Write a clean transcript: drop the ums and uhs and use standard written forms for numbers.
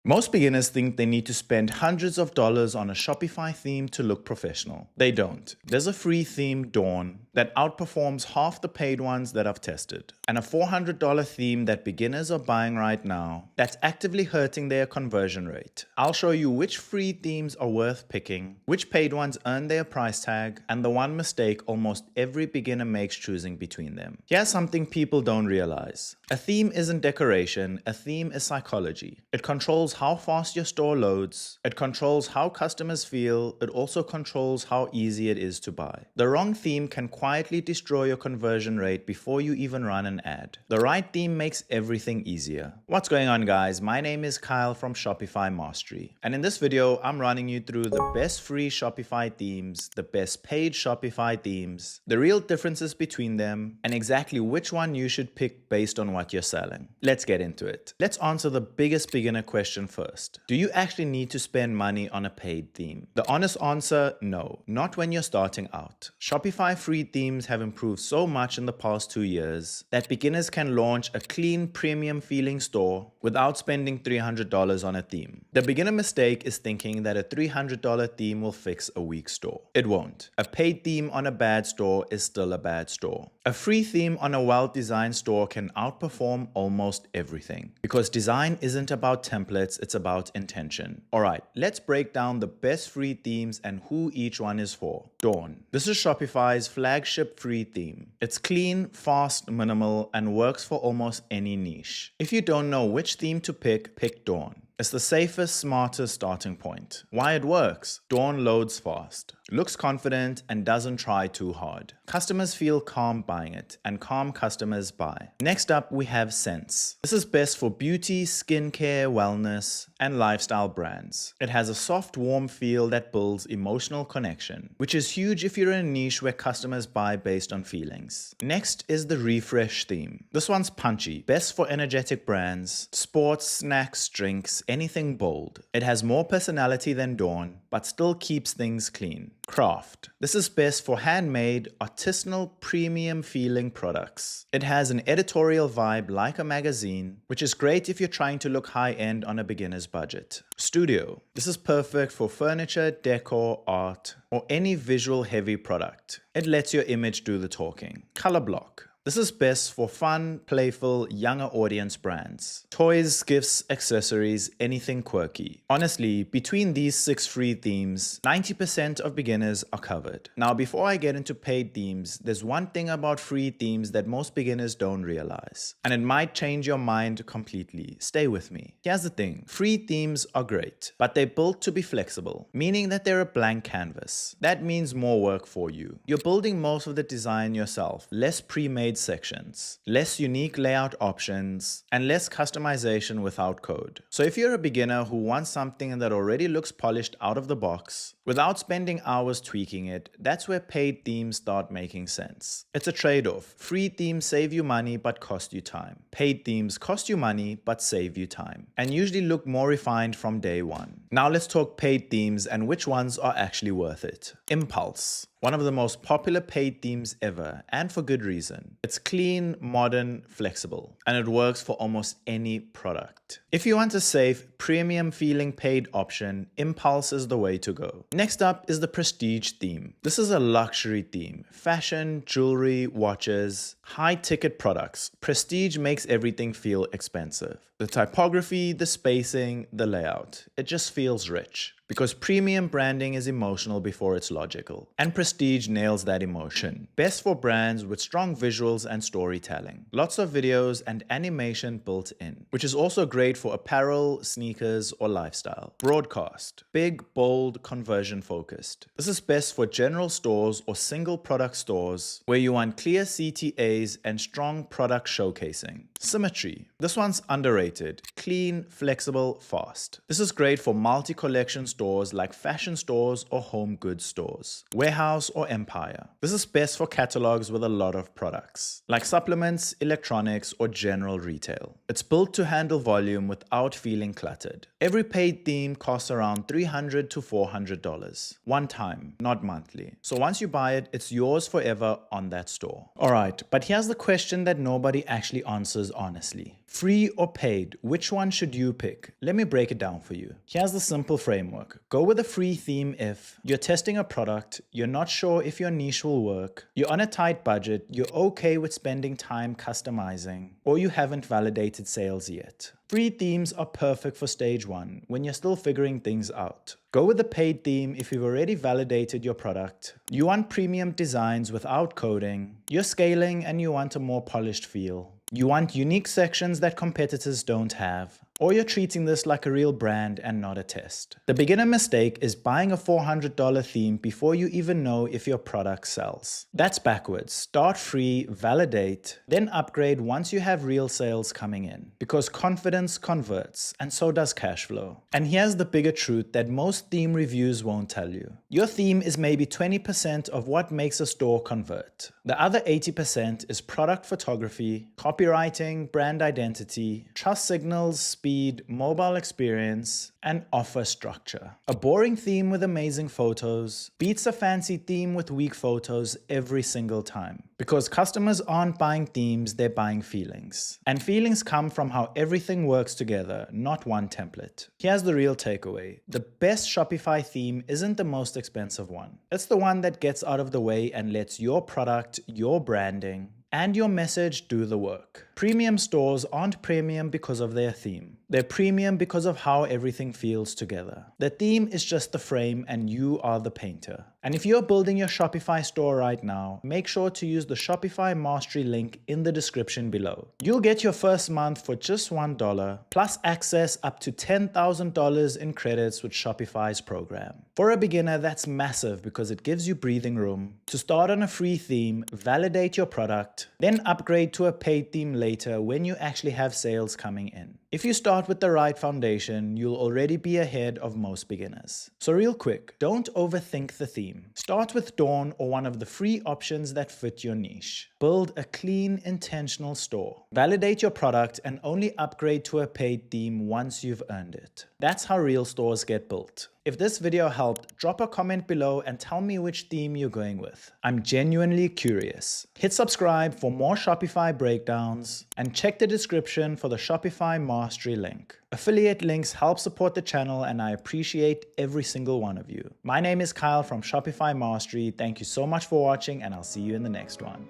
Most beginners think they need to spend hundreds of dollars on a Shopify theme to look professional. They don't. There's a free theme, Dawn, that outperforms half the paid ones that I've tested. And a $400 theme that beginners are buying right now that's actively hurting their conversion rate. I'll show you which free themes are worth picking, which paid ones earn their price tag, and the one mistake almost every beginner makes choosing between them. Here's something people don't realize. A theme isn't decoration, a theme is psychology. It controls how fast your store loads, it controls how customers feel, it also controls how easy it is to buy. The wrong theme can quietly destroy your conversion rate before you even run an ad. The right theme makes everything easier. What's going on, guys? My name is Kyle from Shopify Mastery, and in this video I'm running you through the best free Shopify themes, the best paid Shopify themes, the real differences between them, and exactly which one you should pick based on what you're selling. Let's get into it. Let's answer the biggest beginner question first. Do you actually need to spend money on a paid theme? The honest answer, no, not when you're starting out. Shopify free themes have improved so much in the past 2 years that beginners can launch a clean, premium feeling store without spending $300 on a theme. The beginner mistake is thinking that a $300 theme will fix a weak store. It won't. A paid theme on a bad store is still a bad store. A free theme on a well-designed store can outperform almost everything because design isn't about templates, it's about intention. Alright, let's break down the best free themes and who each one is for. Dawn. This is Shopify's flagship free theme. It's clean, fast, minimal, and works for almost any niche. If you don't know which theme to pick, pick Dawn. It's the safest, smartest starting point. Why it works? Dawn loads fast, looks confident, and doesn't try too hard. Customers feel calm buying it, and calm customers buy. Next up, we have Sense. This is best for beauty, skincare, wellness, and lifestyle brands. It has a soft, warm feel that builds emotional connection, which is huge if you're in a niche where customers buy based on feelings. Next is the Refresh theme. This one's punchy, best for energetic brands, sports, snacks, drinks, anything bold. It has more personality than Dawn, but still keeps things clean. Craft. This is best for handmade, artisanal, premium feeling products. It has an editorial vibe like a magazine, which is great if you're trying to look high-end on a beginner's budget. Studio. This is perfect for furniture, decor, art, or any visual-heavy product. It lets your image do the talking. Colorblock. This is best for fun, playful, younger audience brands. Toys, gifts, accessories, anything quirky. Honestly, between these 6 free themes, 90% of beginners are covered. Now, before I get into paid themes, there's one thing about free themes that most beginners don't realize. And it might change your mind completely. Stay with me. Here's the thing. Free themes are great, but they're built to be flexible, meaning that they're a blank canvas. That means more work for you. You're building most of the design yourself, less pre-made sections, less unique layout options, and less customization without code. So if you're a beginner who wants something that already looks polished out of the box, without spending hours tweaking it, that's where paid themes start making sense. It's a trade-off. Free themes save you money but cost you time. Paid themes cost you money but save you time, and usually look more refined from day one. Now let's talk paid themes and which ones are actually worth it. Impulse. One of the most popular paid themes ever, and for good reason. It's clean, modern, flexible, and it works for almost any product. If you want a safe, premium feeling paid option, Impulse is the way to go. Next up is the Prestige theme. This is a luxury theme. Fashion, jewelry, watches, high-ticket products. Prestige makes everything feel expensive. The typography, the spacing, the layout. It just feels rich. Because premium branding is emotional before it's logical. And Prestige nails that emotion. Best for brands with strong visuals and storytelling. Lots of videos and animation built in, which is also great for apparel, sneakers, or lifestyle. Broadcast. Big, bold, conversion focused. This is best for general stores or single product stores where you want clear CTAs and strong product showcasing. Symmetry. This one's underrated. Clean, flexible, fast. This is great for multi-collection stores like fashion stores or home goods stores, warehouse or empire. This is best for catalogs with a lot of products, like supplements, electronics, or general retail. It's built to handle volume without feeling cluttered. Every paid theme costs around $300 to $400, one time, not monthly. So once you buy it, it's yours forever on that store. Alright, but here's the question that nobody actually answers honestly. Free or paid, which one should you pick? Let me break it down for you. Here's the simple framework. Go with a free theme if you're testing a product, you're not sure if your niche will work, you're on a tight budget, you're okay with spending time customizing, or you haven't validated sales yet. Free themes are perfect for stage 1 when you're still figuring things out. Go with a paid theme if you've already validated your product, you want premium designs without coding, you're scaling and you want a more polished feel. You want unique sections that competitors don't have, or you're treating this like a real brand and not a test. The beginner mistake is buying a $400 theme before you even know if your product sells. That's backwards. Start free, validate, then upgrade once you have real sales coming in. Because confidence converts, and so does cash flow. And here's the bigger truth that most theme reviews won't tell you. Your theme is maybe 20% of what makes a store convert. The other 80% is product photography, copywriting, brand identity, trust signals, speed, mobile experience, and offer structure. A boring theme with amazing photos beats a fancy theme with weak photos every single time. Because customers aren't buying themes, they're buying feelings. And feelings come from how everything works together, not one template. Here's the real takeaway. The best Shopify theme isn't the most expensive one. It's the one that gets out of the way and lets your product, your branding, and your message do the work. Premium stores aren't premium because of their theme. They're premium because of how everything feels together. The theme is just the frame and you are the painter. And if you're building your Shopify store right now, make sure to use the Shopify Mastery link in the description below. You'll get your first month for just $1, plus access up to $10,000 in credits with Shopify's program. For a beginner, that's massive because it gives you breathing room to start on a free theme, validate your product, then upgrade to a paid theme later when you actually have sales coming in. If you start with the right foundation, you'll already be ahead of most beginners. So real quick, don't overthink the theme. Start with Dawn or one of the free options that fit your niche. Build a clean, intentional store. Validate your product and only upgrade to a paid theme once you've earned it. That's how real stores get built. If this video helped, drop a comment below and tell me which theme you're going with. I'm genuinely curious. Hit subscribe for more Shopify breakdowns and check the description for the Shopify Mastery link. Affiliate links help support the channel and I appreciate every single one of you. My name is Kyle from Shopify Mastery. Thank you so much for watching and I'll see you in the next one.